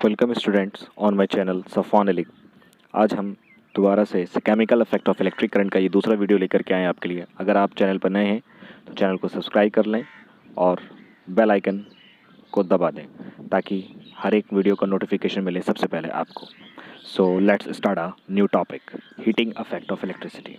Welcome students on my channel Safan Ali. आज हम दोबारा से chemical effect of electric current का ये दूसरा वीडियो लेकर के आए हैं आपके लिए। अगर आप चैनल पर नए हैं तो चैनल को सब्सक्राइब कर लें और बेल आइकन को दबा दें ताकि हर एक वीडियो का नोटिफिकेशन मिले सबसे पहले आपको। So let's start a new topic, heating effect of electricity.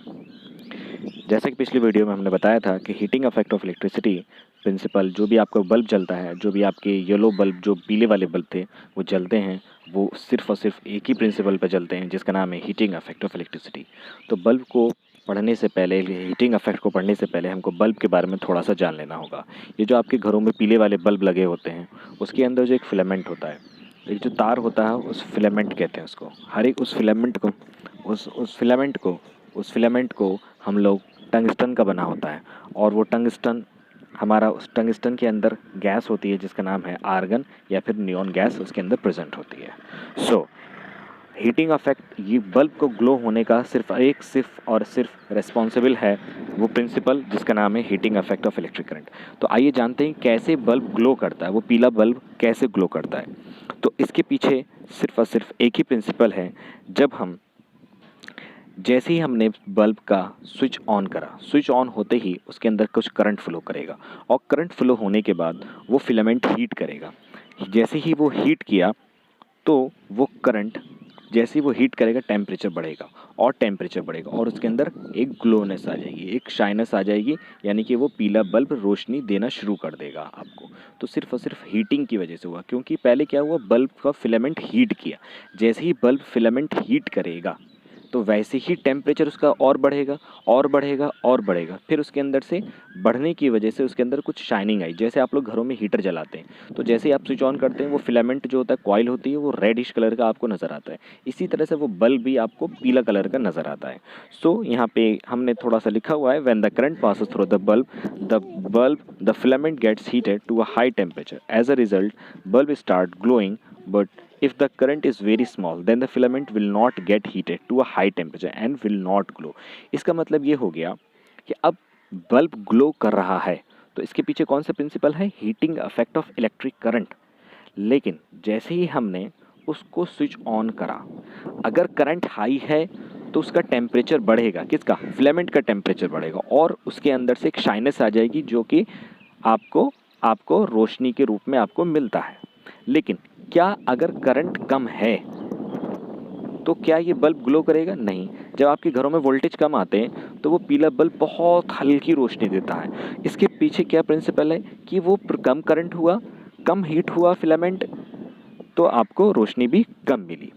जैसे कि पिछली वीडियो में हमने बताया था कि heating effect of electricity principle, जो भी आपका बल्ब जलता है, जो भी आपके येलो बल्ब, जो पीले वाले बल्ब थे वो जलते हैं, वो सिर्फ और सिर्फ एक ही प्रिंसिपल पर जलते हैं जिसका नाम है हीटिंग इफेक्ट ऑफ इलेक्ट्रिसिटी। तो बल्ब को पढ़ने से पहले, हीटिंग इफेक्ट को पढ़ने से पहले हमको बल्ब के बारे में थोड़ा सा जान लेना होगा। ये जो आपके घरों में पीले वाले बल्ब लगे होते हैं उसके अंदर जो एक फिलामेंट होता है, एक जो तार होता है, उस फिलामेंट कहते हैं उसको। हर एक उस फिलामेंट को उस फिलामेंट को हम लोग टंगस्टन का बना होता है, और वो टंगस्टन हमारा, उस टंगस्टन के अंदर गैस होती है जिसका नाम है आर्गन या फिर नियॉन गैस उसके अंदर प्रेजेंट होती है। सो हीटिंग इफेक्ट, ये बल्ब को ग्लो होने का सिर्फ रिस्पॉन्सिबल है वो प्रिंसिपल जिसका नाम है heating effect of electric current. तो आइए जानते हैं कैसे बल्ब ग्लो करता है, वो पीला बल्ब कैसे ग्लो करता है। तो इसके पीछे सिर्फ और सिर्फ एक ही प्रिंसिपल है। जैसे ही हमने बल्ब का स्विच ऑन करा, स्विच ऑन होते ही उसके अंदर कुछ करंट फ्लो करेगा, और करंट फ्लो होने के बाद वो फिलामेंट हीट करेगा। जैसे ही वो हीट किया तो वो करंट, जैसे ही वो हीट करेगा टेम्परेचर बढ़ेगा, और टेम्परेचर बढ़ेगा और उसके अंदर एक ग्लोनेस आ जाएगी, एक शाइनेस आ जाएगी, यानी कि वो पीला बल्ब रोशनी देना शुरू कर देगा आपको। तो सिर्फ और सिर्फ हीटिंग की वजह से हुआ, क्योंकि पहले क्या हुआ, बल्ब का फिलामेंट हीट किया। जैसे ही बल्ब फिलामेंट हीट करेगा तो वैसे ही टेम्परेचर उसका और बढ़ेगा और बढ़ेगा और बढ़ेगा। फिर उसके अंदर से बढ़ने की वजह से उसके अंदर कुछ शाइनिंग आई। जैसे आप लोग घरों में हीटर जलाते हैं तो जैसे ही आप स्विच ऑन करते हैं वो फिलामेंट जो होता है, कॉइल होती है, वो रेडिश कलर का आपको नज़र आता है। इसी तरह से वो बल्ब भी आपको पीला कलर का नज़र आता है। सो यहाँ पे हमने थोड़ा सा लिखा हुआ है, when the current passes through the filament gets heated to a high temperature, as a result bulb start glowing, but if the current is very small then the filament will not get heated to a high temperature and will not glow। इसका मतलब ये हो गया कि अब bulb glow कर रहा है, तो इसके पीछे कौन सा प्रिंसिपल है, heating effect of electric current. लेकिन जैसे ही हमने उसको स्विच ऑन करा, अगर करंट हाई है तो उसका टेम्परेचर बढ़ेगा, किसका, फिलामेंट का टेम्परेचर बढ़ेगा, और उसके अंदर से एक शाइनेस आ जाएगी जो कि आपको रोशनी के रूप में आपको मिलता है। लेकिन क्या अगर करंट कम है तो क्या ये बल्ब ग्लो करेगा? नहीं। जब आपके घरों में वोल्टेज कम आते हैं तो वो पीला बल्ब बहुत हल्की रोशनी देता है। इसके पीछे क्या प्रिंसिपल है कि वो कम करंट हुआ, कम हीट हुआ फिलामेंट, तो आपको रोशनी भी कम मिली।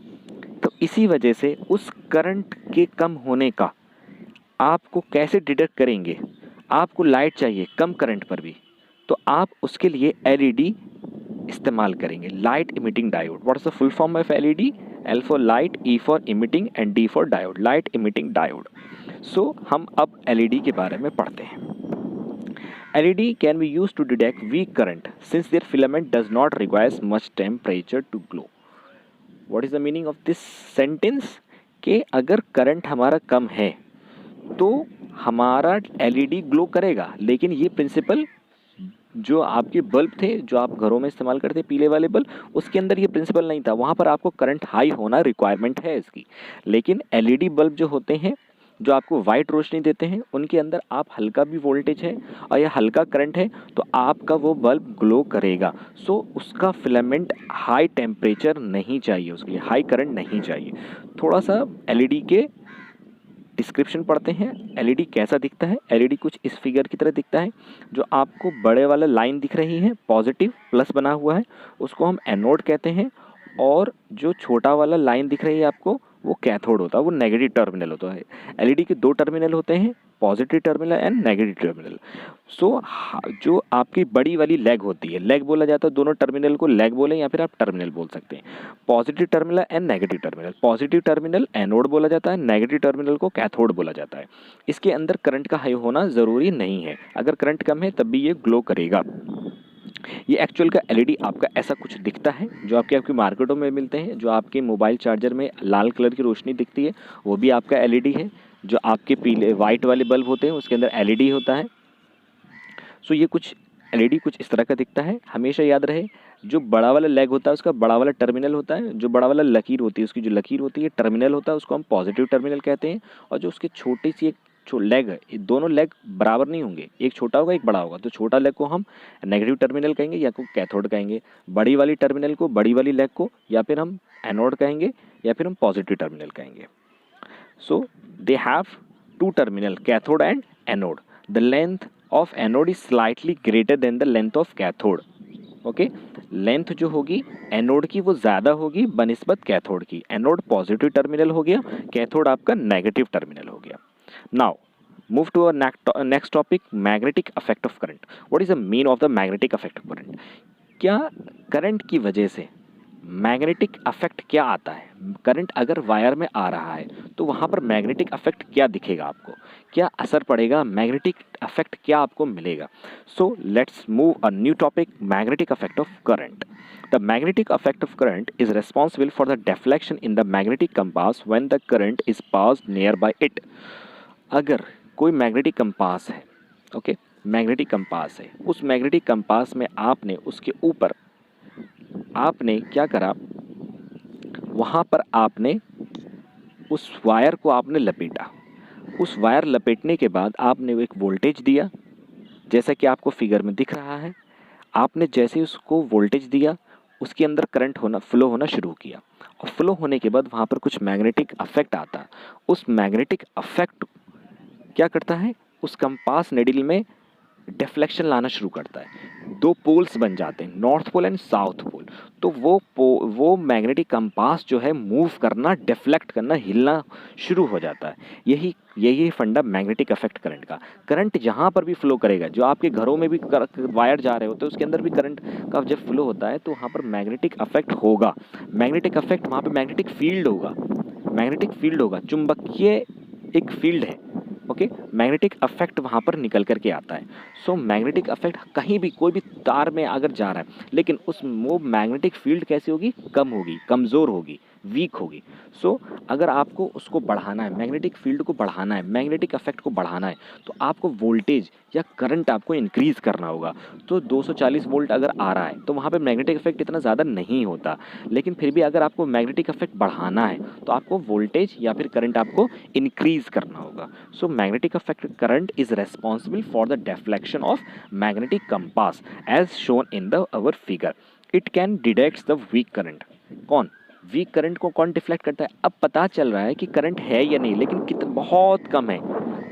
तो इसी वजह से उस करंट के कम होने का आपको कैसे डिटेक्ट करेंगे, आपको लाइट चाहिए कम करंट पर भी, तो आप उसके लिए एलईडी इस्तेमाल करेंगे, light emitting diode. What is the full form of LED? L for light, E for emitting and D for diode, light emitting diode. So हम अब एलईडी के बारे में पढ़ते हैं। LED can be used to detect weak current since their filament does not requires much temperature to glow. What is the meaning of this sentence? कि अगर current हमारा कम है तो हमारा एलईडी ग्लो करेगा, लेकिन ये प्रिंसिपल जो आपके बल्ब थे, जो आप घरों में इस्तेमाल करते पीले वाले बल्ब, उसके अंदर ये प्रिंसिपल नहीं था। वहाँ पर आपको करंट हाई होना रिक्वायरमेंट है इसकी। लेकिन एलईडी बल्ब जो होते हैं, जो आपको वाइट रोशनी देते हैं, उनके अंदर आप हल्का भी वोल्टेज है और या हल्का करंट है तो आपका वो बल्ब ग्लो करेगा। सो उसका फिलामेंट हाई टेम्परेचर नहीं चाहिए, उसके लिए हाई करंट नहीं चाहिए। थोड़ा सा एलईडी के डिस्क्रिप्शन पढ़ते हैं। एलईडी कैसा दिखता है? एलईडी कुछ इस फिगर की तरह दिखता है। जो आपको बड़े वाला लाइन दिख रही है, पॉजिटिव प्लस बना हुआ है, उसको हम एनोड कहते हैं, और जो छोटा वाला लाइन दिख रही है आपको, वो कैथोड होता है, वो नेगेटिव टर्मिनल होता है। एलईडी के दो टर्मिनल होते हैं, positive terminal and negative terminal. So जो आपकी बड़ी वाली लेग होती है, लेग बोला जाता है, दोनों टर्मिनल को लेग बोले या फिर आप टर्मिनल बोल सकते हैं। Positive terminal and negative terminal, positive terminal anode बोला जाता है, नेगेटिव टर्मिनल को कैथोड बोला जाता है। इसके अंदर करंट का हाई होना ज़रूरी नहीं है, अगर करंट कम है तब भी ये ग्लो करेगा। ये एक्चुअल का एलईडी आपका ऐसा कुछ दिखता है, जो आपकी मार्केटों में मिलते हैं। जो आपके मोबाइल चार्जर में लाल कलर की रोशनी दिखती है वो भी आपका एलईडी है। जो आपके पीले वाइट वाले बल्ब होते हैं उसके अंदर एलईडी होता है। सो ये कुछ एलईडी कुछ इस तरह का दिखता है। हमेशा याद रहे, जो बड़ा वाला लेग होता है उसका बड़ा वाला टर्मिनल होता है, जो बड़ा वाला लकीर होती है उसकी जो लकीर होती है टर्मिनल होता है, उसको हम पॉजिटिव टर्मिनल कहते हैं। और जो उसके छोटी सी एक लेग है, ये दोनों लेग बराबर नहीं होंगे, एक छोटा होगा एक बड़ा होगा, तो छोटा लेग को हम नेगेटिव टर्मिनल कहेंगे या को कैथोड कहेंगे, बड़ी वाली टर्मिनल को, बड़ी वाली लेग को या फिर हम एनोड कहेंगे या फिर हम पॉजिटिव टर्मिनल कहेंगे। So they have two terminal, cathode and anode. The length of anode is slightly greater than the length of cathode. Okay, length जो होगी एनोड की वो ज़्यादा होगी बनिस्बत कैथोड की। एनोड पॉजिटिव टर्मिनल हो गया, कैथोड आपका नेगेटिव टर्मिनल हो गया। Now move to our next topic, magnetic effect of current. What is the mean of the magnetic effect of current? क्या करंट की वजह से मैग्नेटिक अफेक्ट क्या आता है? करंट अगर वायर में आ रहा है तो वहाँ पर मैग्नेटिक अफेक्ट क्या दिखेगा आपको, क्या असर पड़ेगा, मैग्नेटिक अफेक्ट क्या आपको मिलेगा? So let's move a new topic, magnetic affect of current. The magnetic effect of current is responsible for the deflection in the magnetic compass when the current is passed nearby it. अगर कोई magnetic compass है, okay, magnetic compass है, उस magnetic compass में आपने उसके ऊपर आपने क्या करा, वहाँ पर आपने उस वायर को आपने लपेटा। उस वायर लपेटने के बाद आपने एक वोल्टेज दिया, जैसा कि आपको फिगर में दिख रहा है। आपने जैसे उसको वोल्टेज दिया, उसके अंदर करंट होना, फ्लो होना शुरू किया, और फ्लो होने के बाद वहाँ पर कुछ मैग्नेटिक अफेक्ट आता है। उस मैग्नेटिक अफेक्ट क्या करता है, उस कंपास निडल में डिफ्लेक्शन लाना शुरू करता है। दो पोल्स बन जाते हैं, north pole and south pole. तो वो मैग्नेटिक कंपास जो है मूव करना, डिफ्लेक्ट करना, हिलना शुरू हो जाता है। यही यही फंडा मैग्नेटिक अफेक्ट करंट का। करंट जहाँ पर भी फ्लो करेगा, जो आपके घरों में भी वायर जा रहे होते हैं उसके अंदर भी करंट का जब फ्लो होता है तो वहाँ पर मैग्नेटिक अफेक्ट होगा। मैग्नेटिक अफेक्ट, वहाँ पर मैग्नेटिक फील्ड होगा, मैग्नेटिक फील्ड होगा, चुंबकीय एक फील्ड है। ओके, मैग्नेटिक अफेक्ट वहाँ पर निकल करके आता है। सो मैग्नेटिक अफेक्ट कहीं भी कोई भी तार में अगर जा रहा है, लेकिन वो मैग्नेटिक फील्ड कैसी होगी, कम होगी, कमज़ोर होगी, वीक होगी। सो अगर आपको उसको बढ़ाना है, मैग्नेटिक फील्ड को बढ़ाना है, मैग्नेटिक अफेक्ट को बढ़ाना है, तो आपको वोल्टेज या करंट आपको इंक्रीज़ करना होगा। तो 240 वोल्ट अगर आ रहा है तो वहाँ पे मैग्नेटिक अफेक्ट इतना ज़्यादा नहीं होता, लेकिन फिर भी अगर आपको मैग्नेटिक अफेक्ट बढ़ाना है तो आपको वोल्टेज या फिर करंट आपको इंक्रीज़ करना होगा। So magnetic affect current is responsible for the deflection of magnetic compass as shown in the our figure. It can detects the weak current. कौन वीक करंट को कौन डिफ्लेक्ट करता है? अब पता चल रहा है कि करंट है या नहीं, लेकिन कितना बहुत कम है,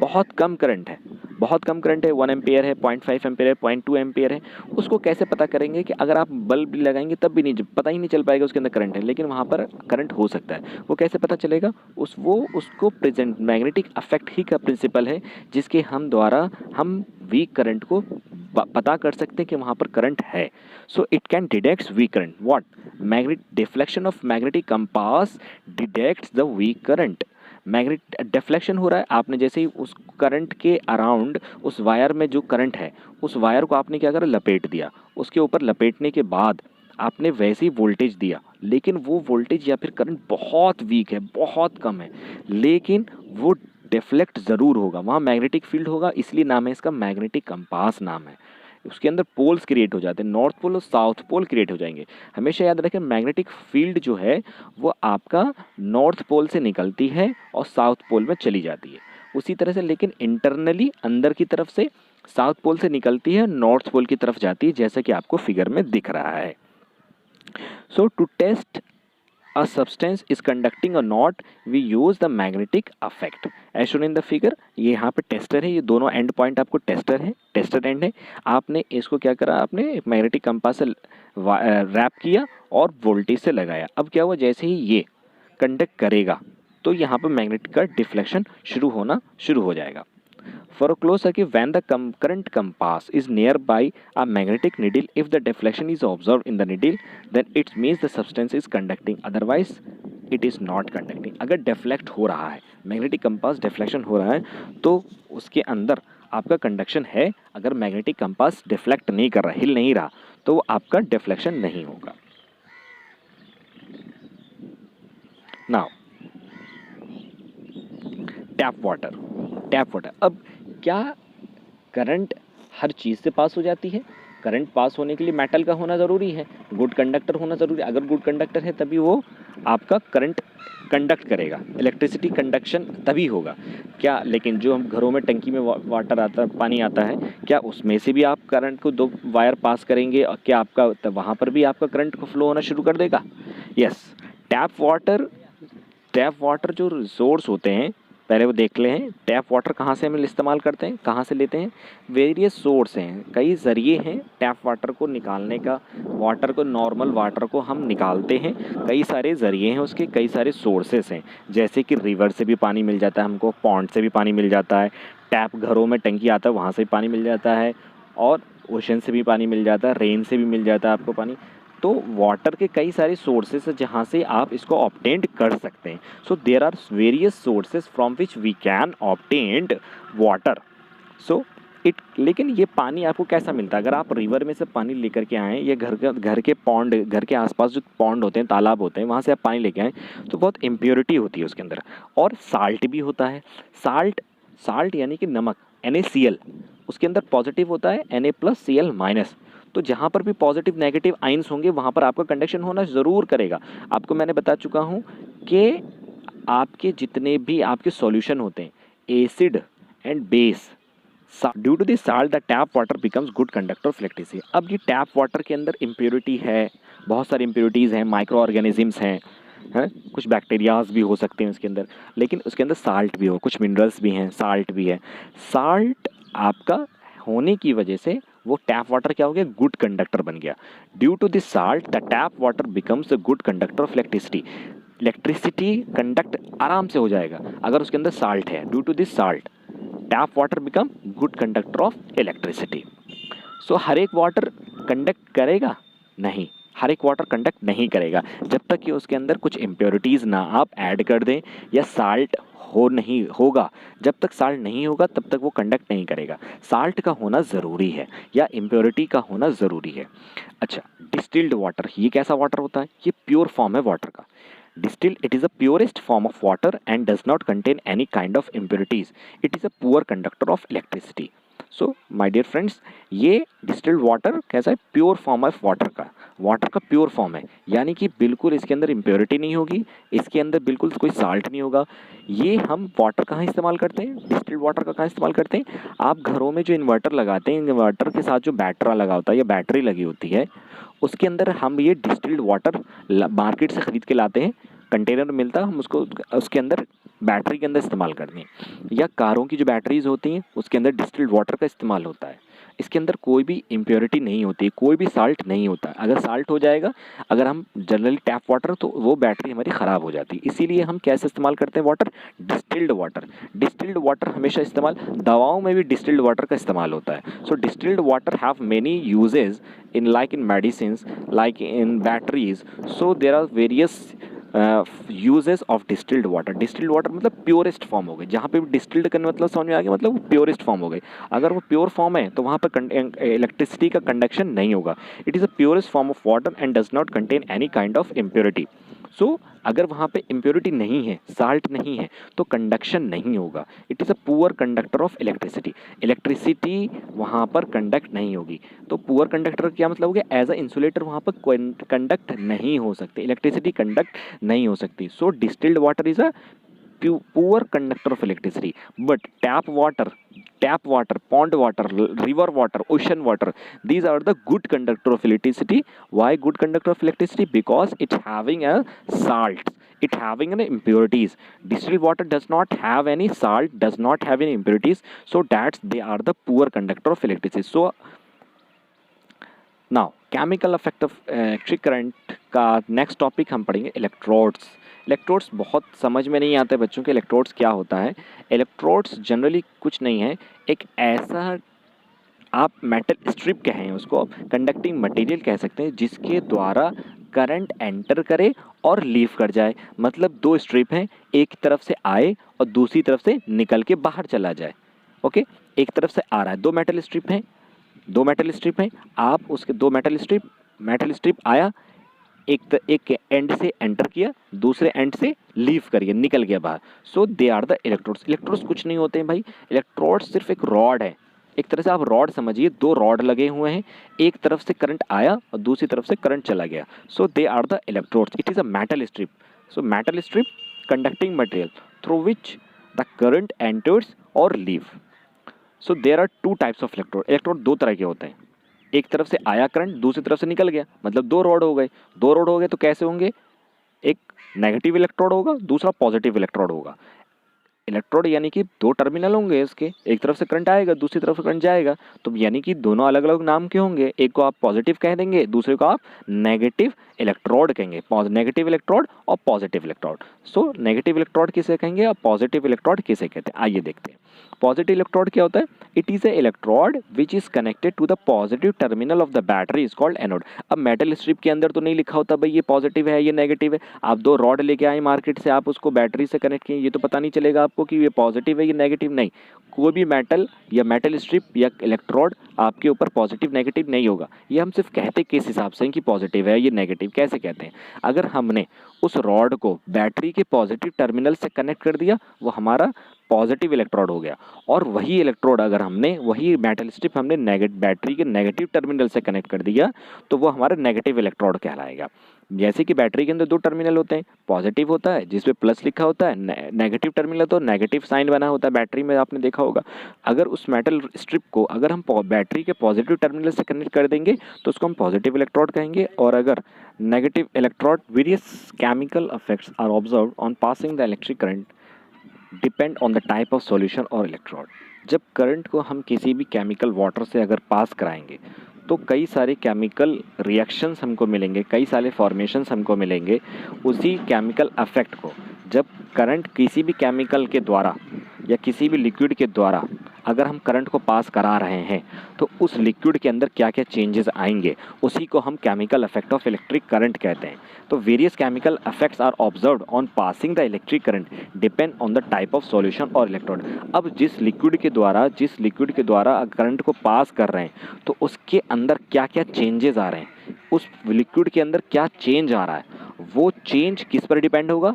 बहुत कम करंट है, बहुत कम करंट है। 1 एम्पियर है, 0.5 एम्पियर है, 0.2 एम्पियर है। उसको कैसे पता करेंगे कि अगर आप बल्ब भी लगाएंगे तब भी नहीं पता ही नहीं चल पाएगा उसके अंदर करंट है, लेकिन वहाँ पर करंट हो सकता है। वो कैसे पता चलेगा? उसको प्रेजेंट मैग्नेटिक अफेक्ट ही का प्रिंसिपल है, जिसके हम द्वारा हम वीक करंट को पता कर सकते हैं कि वहाँ पर करंट है। So it can detects weak current. What? Magnet deflection of magnetic compass detects the weak current. Magnet deflection हो रहा है, आपने जैसे ही उस करंट के अराउंड, उस वायर में जो करंट है, उस वायर को आपने क्या करा, लपेट दिया। उसके ऊपर लपेटने के बाद आपने वैसे ही वोल्टेज दिया, लेकिन वो वोल्टेज या फिर करंट बहुत वीक है, बहुत कम है, लेकिन वो डिफ्लेक्ट ज़रूर होगा। वहाँ मैग्नेटिक फील्ड होगा, इसलिए नाम है इसका मैग्नेटिक कंपास नाम है। उसके अंदर पोल्स क्रिएट हो जाते हैं, नॉर्थ पोल और साउथ पोल क्रिएट हो जाएंगे। हमेशा याद रखें, मैग्नेटिक फील्ड जो है वो आपका नॉर्थ पोल से निकलती है और साउथ पोल में चली जाती है उसी तरह से, लेकिन इंटरनली अंदर की तरफ से साउथ पोल से निकलती है, नॉर्थ पोल की तरफ जाती है, जैसा कि आपको फिगर में दिख रहा है। So to test a substance is conducting or not, we use the magnetic effect as shown in the figure. ये यहाँ पे टेस्टर है, ये दोनों एंड पॉइंट आपको टेस्टर है, टेस्टर एंड है। आपने इसको क्या करा, आपने मैग्नेटिक कंपास से रैप किया और वोल्टेज से लगाया। अब क्या हुआ, जैसे ही ये कंडक्ट करेगा तो यहाँ पर मैग्नेटिक का डिफ्लेक्शन शुरू होना शुरू हो जाएगा। For a close circuit, when the current compass is nearby a magnetic needle, if the deflection is observed in the needle, then it means the substance is conducting. Otherwise, it is not conducting. अगर deflect हो रहा है, magnetic compass deflection हो रहा है, तो उसके अंदर आपका कंडक्शन है। अगर मैग्नेटिक कंपास डिफ्लेक्ट नहीं कर रहा, हिल नहीं रहा, तो वो आपका डिफ्लेक्शन नहीं होगा। Now tap water, tap water. अब क्या करंट हर चीज़ से पास हो जाती है? करंट पास होने के लिए मेटल का होना ज़रूरी है, गुड कंडक्टर होना ज़रूरी है। अगर गुड कंडक्टर है तभी वो आपका करंट कंडक्ट करेगा, इलेक्ट्रिसिटी कंडक्शन तभी होगा। क्या लेकिन जो हम घरों में टंकी में वाटर आता पानी आता है, क्या उसमें से भी आप करंट को 2 वायर पास करेंगे और क्या आपका वहाँ पर भी आपका करंट को फ्लो होना शुरू कर देगा? यस। टैप वाटर जो रिसोर्स होते हैं, पहले वो देख ले हैं टैप वाटर कहाँ से हम इस्तेमाल करते हैं, कहाँ से लेते हैं। वेरियस सोर्स हैं, कई ज़रिए हैं टैप वाटर को निकालने का। वाटर को, नॉर्मल वाटर को हम निकालते हैं, कई सारे ज़रिए हैं उसके, कई सारे सोर्सेस हैं। जैसे कि रिवर से भी पानी मिल जाता है हमको, पॉन्ड से भी पानी मिल जाता है, टैप घरों में टंकी आता है वहाँ से भी पानी मिल जाता है, और ओशन से भी पानी मिल जाता है, रेन से भी मिल जाता है आपको पानी। तो वाटर के कई सारे सोर्सेस हैं जहाँ से आप इसको ऑब्टेंड कर सकते हैं। So there are various sources from which we can obtained water. So लेकिन ये पानी आपको कैसा मिलता है? अगर आप रिवर में से पानी लेकर के आएँ या घर के पॉन्ड, घर के आसपास जो पॉन्ड होते हैं, तालाब होते हैं, वहाँ से आप पानी लेके आएँ तो बहुत इम्प्योरिटी होती है उसके अंदर, और साल्ट भी होता है। साल्ट यानी कि नमक, NaCl, उसके अंदर पॉजिटिव होता है, Na+Cl-। तो जहाँ पर भी पॉजिटिव नेगेटिव आइंस होंगे वहाँ पर आपका कंडक्शन होना ज़रूर करेगा। आपको मैंने बता चुका हूँ कि आपके जितने भी आपके सॉल्यूशन होते हैं, acid and base, due to this salt the tap water becomes good conductor of electricity. अब ये टैप वाटर के अंदर इम्प्योरिटी है, बहुत सारी इम्प्योरिटीज़ हैं, माइक्रो ऑर्गेनिजम्स हैं, कुछ बैक्टीरियाज भी हो सकते हैं उसके अंदर, लेकिन उसके अंदर साल्ट भी हो, कुछ मिनरल्स भी हैं, साल्ट भी है। साल्ट आपका होने की वजह से वो टैप वाटर क्या हो गया? गुड कंडक्टर बन गया। Due to this salt the tap water becomes a good conductor of electricity. Electricity conduct आराम से हो जाएगा अगर उसके अंदर साल्ट है। Due to this salt tap water become good conductor of electricity. So हर एक वाटर कंडक्ट करेगा? नहीं, हर एक वाटर कंडक्ट नहीं करेगा जब तक कि उसके अंदर कुछ इम्प्योरिटीज़ ना आप ऐड कर दें या साल्ट नहीं होगा। जब तक साल्ट नहीं होगा तब तक वो कंडक्ट नहीं करेगा। साल्ट का होना ज़रूरी है या इम्प्योरिटी का होना ज़रूरी है। अच्छा, डिस्टिल्ड वाटर, ये कैसा वाटर होता है? ये प्योर फॉर्म है वाटर का। Distilled, it is the purest form of water and does not contain any kind of impurities. It is a poor conductor of electricity. So, my dear friends, ये distilled water कैसा है? Pure form है water का pure form है, यानी कि बिल्कुल इसके अंदर इम्प्योरिटी नहीं होगी, इसके अंदर बिल्कुल कोई साल्ट नहीं होगा। ये हम वाटर कहाँ इस्तेमाल करते हैं? डिस्टिल्ड वाटर का कहाँ इस्तेमाल करते हैं? आप घरों में जो इन्वर्टर लगाते हैं, इन्वर्टर के साथ जो बैटरा लगा होता है या बैटरी लगी होती है, उसके अंदर हम ये डिस्टिल्ड वाटर मार्केट से ख़रीद के लाते हैं, कंटेनर मिलता है, हम उसको उसके अंदर बैटरी के अंदर इस्तेमाल करते हैं। या कारों की जो बैटरीज होती हैं उसके अंदर डिस्टिल्ड वाटर का इस्तेमाल होता है। इसके अंदर कोई भी इम्प्योरिटी नहीं होती, कोई भी साल्ट नहीं होता। अगर साल्ट हो जाएगा, अगर हम जनरली टैप वाटर, तो वो बैटरी हमारी ख़राब हो जाती है। इसीलिए हम कैसे इस्तेमाल करते हैं water? Distilled water. Distilled water हमेशा इस्तेमाल, दवाओं में भी डिस्टिल्ड वाटर का इस्तेमाल होता है। So distilled water have many uses in like in medicines, like in batteries. So there are various uses of distilled water. distilled water मतलब प्योरेस्ट फॉर्म हो गई। जहाँ पे भी डिस्टिल्ड करने मतलब समझ में आ गया, मतलब वो प्योरेस्ट फॉर्म हो गई। अगर वो प्योर फॉर्म है तो वहाँ पर इलेक्ट्रिसिटी का कंडक्शन नहीं होगा। It is a purest form of water and does not contain any kind of impurity. So अगर वहाँ पे इम्प्योरिटी नहीं है, साल्ट नहीं है, तो कंडक्शन नहीं होगा। It is a poor conductor of electricity. Electricity वहाँ पर कंडक्ट नहीं होगी। तो पुअर कंडक्टर क्या मतलब हो गया? एज अ इंसुलेटर वहाँ पर कंडक्ट नहीं हो सकती, इलेक्ट्रिसिटी कंडक्ट नहीं हो सकती। So distilled water is a poor conductor of electricity. But tap water, pond water, river water, ocean water, these are the good conductor of electricity. Why good conductor of electricity? Because it having a salt, it having an impurities. Distilled water does not have any salt, does not have any impurities, so that's they are the poor conductor of electricity. So now chemical effect of electric current का next topic हम पढ़ेंगे electrodes. Electrodes बहुत समझ में नहीं आते बच्चों के, इलेक्ट्रोड्स क्या होता है। इलेक्ट्रोड्स जनरली कुछ नहीं है, एक ऐसा आप मेटल स्ट्रिप कहें उसको, कंडक्टिंग मटेरियल कह सकते हैं, जिसके द्वारा करंट एंटर करे और लीव कर जाए। मतलब दो स्ट्रिप हैं, एक तरफ से आए और दूसरी तरफ से निकल के बाहर चला जाए। ओके, एक तरफ से आ रहा है, दो मेटल स्ट्रिप हैं, आप उसके दो मेटल स्ट्रिप आया, एक एंड से एंटर किया, दूसरे एंड से लीव करिए, निकल गया बाहर। So they are the electrodes. Electrodes कुछ नहीं होते हैं भाई, इलेक्ट्रोड्स सिर्फ एक रॉड है, एक तरह से आप रॉड समझिए, दो रॉड लगे हुए हैं, एक तरफ से करंट आया और दूसरी तरफ से करंट चला गया, so they are the electrodes. It is a metal strip, so metal strip conducting material through which the current enters और leave. So there are two types of electrode. Electrode दो तरह के होते हैं, एक तरफ से आया करंट, दूसरी तरफ से निकल गया, मतलब दो रॉड हो गए। दो रॉड हो गए तो कैसे होंगे, एक नेगेटिव इलेक्ट्रोड होगा, दूसरा पॉजिटिव इलेक्ट्रोड होगा। इलेक्ट्रोड यानी कि दो टर्मिनल होंगे इसके, एक तरफ से करंट आएगा, दूसरी तरफ से करंट जाएगा, तो यानी कि दोनों अलग अलग नाम के होंगे, एक को आप पॉजिटिव कह देंगे, दूसरे को आप नेगेटिव इलेक्ट्रोड कहेंगे। नेगेटिव इलेक्ट्रोड और positive electrode. So negative electrode किसे कहेंगे और पॉजिटिव इलेक्ट्रोड किसे कहते हैं, आइए देखते हैं। पॉजिटिव इलेक्ट्रोड क्या होता है, it is a electrode which is connected to the positive terminal of the battery is called anode. अब मेटल स्ट्रिप के अंदर तो नहीं लिखा होता भाई ये पॉजिटिव है ये नेगेटिव है, आप दो रॉड लेके आए मार्केट से, आप उसको बैटरी से कनेक्ट किए, ये तो पता नहीं चलेगा आपको कि ये पॉजिटिव है ये नेगेटिव। नहीं, कोई भी मेटल या मेटल स्ट्रिप या इलेक्ट्रोड आपके ऊपर पॉजिटिव नेगेटिव नहीं होगा। ये हम सिर्फ कहते किस हिसाब से कि पॉजिटिव है ये नेगेटिव, कैसे कहते हैं, अगर हमने उस रॉड को बैटरी के पॉजिटिव टर्मिनल से कनेक्ट कर दिया वो हमारा पॉजिटिव इलेक्ट्रोड हो गया, और वही इलेक्ट्रोड अगर हमने वही मेटल स्ट्रिप हमने बैटरी के नेगेटिव टर्मिनल से कनेक्ट कर दिया तो वो हमारा नेगेटिव इलेक्ट्रोड कहलाएगा। जैसे कि बैटरी के अंदर दो टर्मिनल होते हैं, पॉजिटिव होता है जिसपे प्लस लिखा होता है, नेगेटिव टर्मिनल तो नेगेटिव साइन बना होता है बैटरी में, आपने देखा होगा। अगर उस मेटल स्ट्रिप को अगर हम बैटरी के पॉजिटिव टर्मिनल से कनेक्ट कर देंगे तो उसको हम पॉजिटिव इलेक्ट्रोड कहेंगे, और अगर negative electrode, various chemical effects are observed on passing the electric current depend on the type of solution और इलेक्ट्रोड। जब करंट को हम किसी भी केमिकल वाटर से अगर पास कराएंगे तो कई सारे केमिकल रिएक्शंस हमको मिलेंगे, कई सारे फॉर्मेशंस हमको मिलेंगे उसी केमिकल इफेक्ट को। जब करंट किसी भी केमिकल के द्वारा या किसी भी लिक्विड के द्वारा अगर हम करंट को पास करा रहे हैं तो उस लिक्विड के अंदर क्या क्या चेंजेस आएंगे उसी को हम chemical effect of electric current कहते हैं। तो various chemical effects are observed on passing the electric current depend on the type of solution और इलेक्ट्रोड। अब जिस लिक्विड के द्वारा करंट को पास कर रहे हैं तो उसके अंदर क्या क्या चेंजेस आ रहे हैं, उस लिक्विड के अंदर क्या चेंज आ रहा है, वो चेंज किस पर डिपेंड होगा,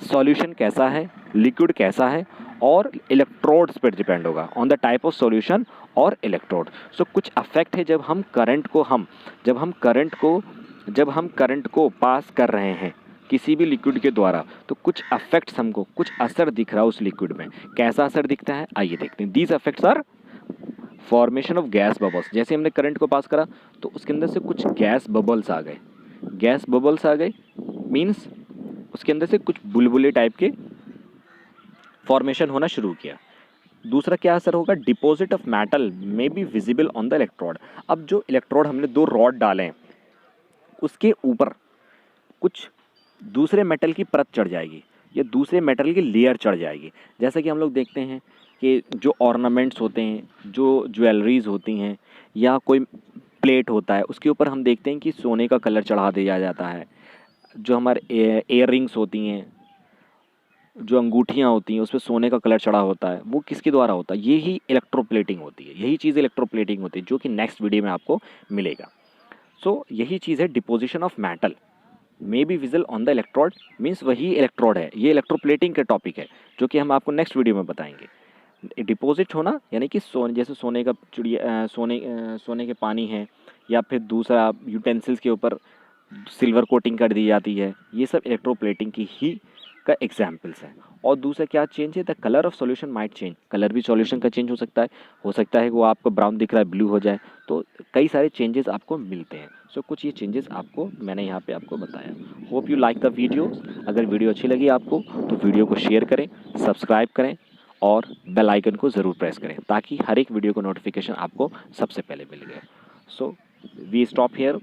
सॉल्यूशन कैसा है, लिक्विड कैसा है, और इलेक्ट्रोड्स पर डिपेंड होगा, on the type of solution और इलेक्ट्रोड। सो कुछ अफेक्ट है जब हम करंट को पास कर रहे हैं किसी भी लिक्विड के द्वारा, तो कुछ अफेक्ट्स हमको, कुछ असर दिख रहा है उस लिक्विड में। कैसा असर दिखता है आइए देखते हैं। These affects our formation of gas bubbles. जैसे हमने करंट को पास करा तो उसके अंदर से कुछ गैस बबल्स आ गए, गैस बबल्स आ गए मीन्स उसके अंदर से कुछ बुलबुले टाइप के फॉर्मेशन होना शुरू किया। दूसरा क्या असर होगा, deposit of metal may be visible on the electrode. अब जो इलेक्ट्रोड हमने दो रॉड डाले हैं उसके ऊपर कुछ दूसरे मेटल की परत चढ़ जाएगी या दूसरे मेटल की लेयर चढ़ जाएगी। जैसा कि हम लोग देखते हैं कि जो ऑर्नामेंट्स होते हैं, जो ज्वेलरीज होती हैं या कोई प्लेट होता है उसके ऊपर हम देखते हैं कि सोने का कलर चढ़ा दिया जाता है। जो हमारे एयर रिंग्स होती हैं, जो अंगूठियाँ होती हैं उस पर सोने का कलर चढ़ा होता है, वो किसके द्वारा होता है, यही इलेक्ट्रोप्लेटिंग होती है। यही चीज़ इलेक्ट्रोप्लेटिंग होती है जो कि नेक्स्ट वीडियो में आपको मिलेगा। सो यही चीज़ है deposition of metal may be visible on the electrode, means वही इलेक्ट्रोड है। ये इलेक्ट्रोप्लेटिंग का टॉपिक है जो कि हम आपको नेक्स्ट वीडियो में बताएंगे। डिपॉजिट होना यानी कि जैसे सोने का चिड़िया, सोने के पानी है या फिर दूसरा यूटेंसिल्स के ऊपर सिल्वर कोटिंग कर दी जाती है, ये सब इलेक्ट्रोप्लेटिंग की ही का एग्जाम्पल्स हैं। और दूसरा क्या चेंज है, the colour of solution might change. Colour भी सॉल्यूशन का चेंज हो सकता है कि वो आपको ब्राउन दिख रहा है ब्लू हो जाए, तो कई सारे चेंजेस आपको मिलते हैं। सो कुछ ये चेंजेस आपको मैंने यहाँ पे आपको बताया। Hope you like the video. अगर वीडियो अच्छी लगी आपको तो वीडियो को शेयर करें, सब्सक्राइब करें और बेल आइकन को ज़रूर प्रेस करें ताकि हर एक वीडियो को नोटिफिकेशन आपको सबसे पहले मिल गए। So we stop here.